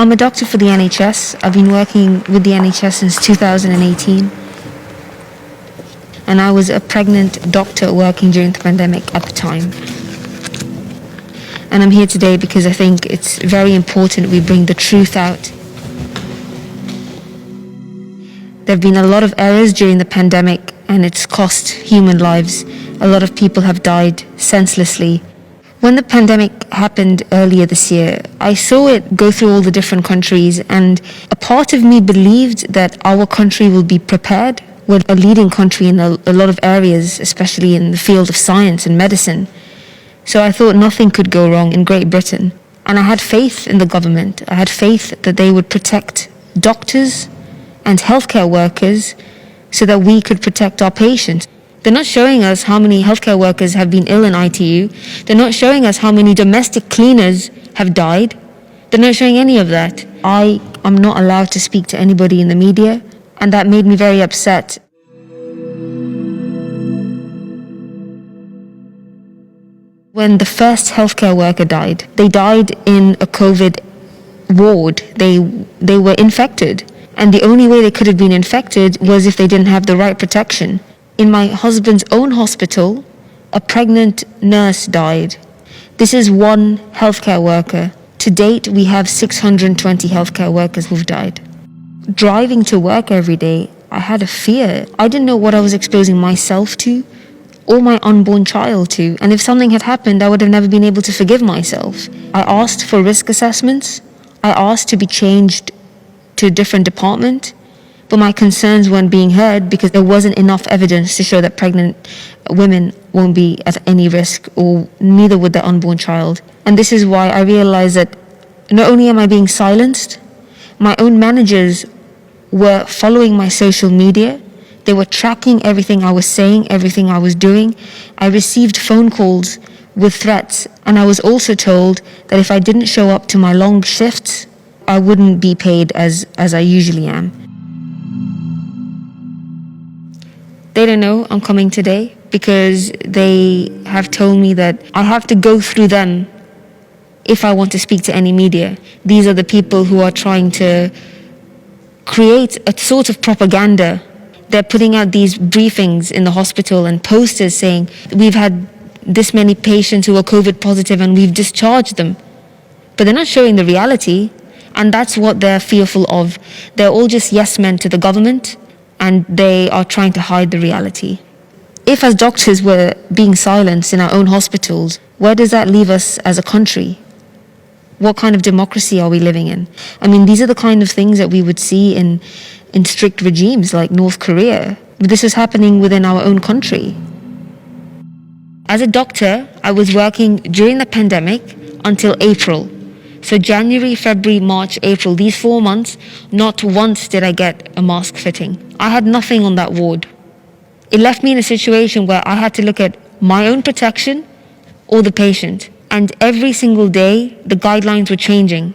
I'm a doctor for the NHS. I've been working with the NHS since 2018. And I was a pregnant doctor working during the pandemic at the time. And I'm here today because I think it's very important we bring the truth out. There have been a lot of errors during the pandemic, and it's cost human lives. A lot of people have died senselessly. When the pandemic happened earlier this year, I saw it go through all the different countries, and a part of me believed that our country will be prepared. We're a leading country in a lot of areas, especially in the field of science and medicine. So I thought nothing could go wrong in Great Britain. And I had faith in the government. I had faith that they would protect doctors and healthcare workers so that we could protect our patients. They're not showing us how many healthcare workers have been ill in ITU. They're not showing us how many domestic cleaners have died. They're not showing any of that. I am not allowed to speak to anybody in the media, and that made me very upset. When the first healthcare worker died, they died in a COVID ward. They were infected. And the only way they could have been infected was if they didn't have the right protection. In my husband's own hospital, a pregnant nurse died. This is one healthcare worker. To date, we have 620 healthcare workers who've died. Driving to work every day, I had a fear. I didn't know what I was exposing myself to or my unborn child to. And if something had happened, I would have never been able to forgive myself. I asked for risk assessments. I asked to be changed to a different department, but my concerns weren't being heard because there wasn't enough evidence to show that pregnant women won't be at any risk, or neither would their unborn child. And this is why I realized that not only am I being silenced, my own managers were following my social media. They were tracking everything I was saying, everything I was doing. I received phone calls with threats, and I was also told that if I didn't show up to my long shifts, I wouldn't be paid as I usually am. They don't know I'm coming today because they have told me that I have to go through them if I want to speak to any media. These are the people who are trying to create a sort of propaganda. They're putting out these briefings in the hospital and posters saying, we've had this many patients who are COVID positive and we've discharged them. But they're not showing the reality. And that's what they're fearful of. They're all just yes men to the government, and they are trying to hide the reality. If as doctors we're being silenced in our own hospitals, where does that leave us as a country? What kind of democracy are we living in? I mean, these are the kind of things that we would see in strict regimes like North Korea. But this is happening within our own country. As a doctor, I was working during the pandemic until April. So January, February, March, April, these 4 months, not once did I get a mask fitting. I had nothing on that ward. It left me in a situation where I had to look at my own protection or the patient. And every single day, the guidelines were changing.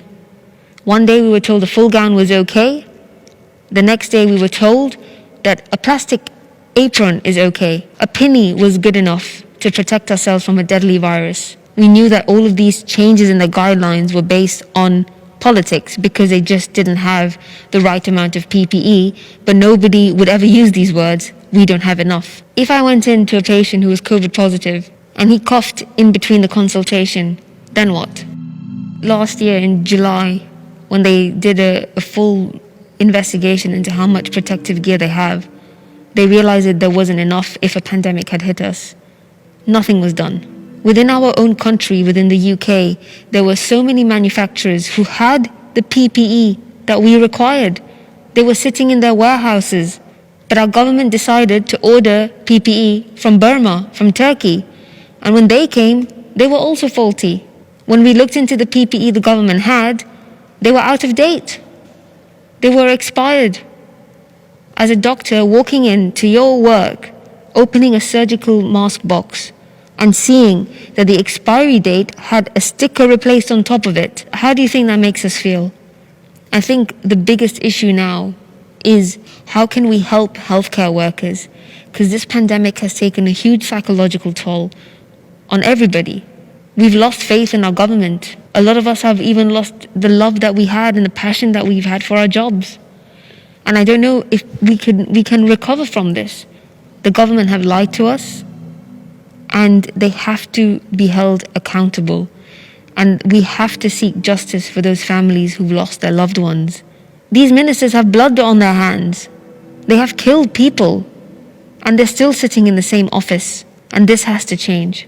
One day we were told a full gown was okay. The next day we were told that a plastic apron is okay. A pinny was good enough to protect ourselves from a deadly virus. We knew that all of these changes in the guidelines were based on politics because they just didn't have the right amount of PPE, but nobody would ever use these words, we don't have enough. If I went into a patient who was COVID positive and he coughed in between the consultation, then what? Last year in July, when they did a full investigation into how much protective gear they have, they realized that there wasn't enough if a pandemic had hit us. Nothing was done. Within our own country, within the UK, there were so many manufacturers who had the PPE that we required. They were sitting in their warehouses, but our government decided to order PPE from Burma, from Turkey. And when they came, they were also faulty. When we looked into the PPE the government had, they were out of date. They were expired. As a doctor walking into your work, opening a surgical mask box, and seeing that the expiry date had a sticker replaced on top of it, how do you think that makes us feel? I think the biggest issue now is how can we help healthcare workers? Because this pandemic has taken a huge psychological toll on everybody. We've lost faith in our government. A lot of us have even lost the love that we had and the passion that we've had for our jobs. And I don't know if we can recover from this. The government have lied to us, and they have to be held accountable. And we have to seek justice for those families who've lost their loved ones. These ministers have blood on their hands. They have killed people, and they're still sitting in the same office. And this has to change.